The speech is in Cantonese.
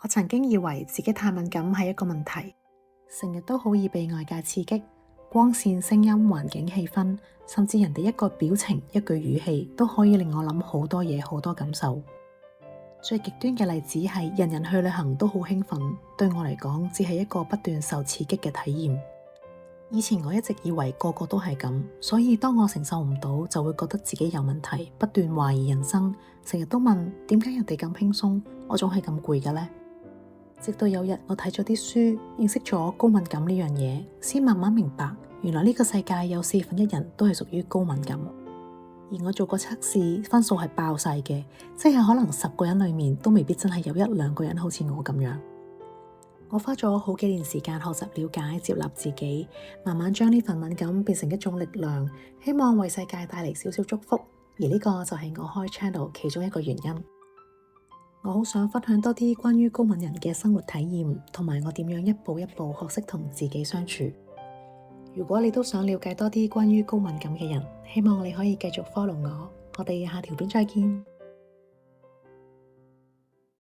我曾經以為自己太敏感係一個問題，成日都好易被外界刺激，光線、聲音、環境、氣氛，甚至人哋一個表情、一句語氣，都可以令我諗好多嘢、好多感受。最極端嘅例子係，人人去旅行都好興奮，對我嚟講，只係一個不斷受刺激嘅體驗。以前我一直以為個個都係咁，所以當我承受唔到，就會覺得自己有問題，不斷懷疑人生，成日都問點解人哋咁輕鬆，我總係咁攰嘅呢？直到有日我睇咗啲書，認識咗高敏感呢樣嘢，先慢慢明白，原來呢個世界有1/4人都係屬於高敏感。而我做過測試，分數係爆晒嘅，即係可能10個人裏面都未必真係有1-2個人好似我咁樣。我花咗好幾年時間學習了解、接納自己，慢慢將呢份敏感變成一種力量，希望為世界帶嚟少少祝福。而呢個就係我開 channel 其中一個原因。我好想分享多啲關於高敏人嘅生活體驗，同埋我點樣一步一步學識同自己相處。如果你都想了解多啲關於高敏感嘅人，希望你可以繼續 follow我。我哋下條片再見。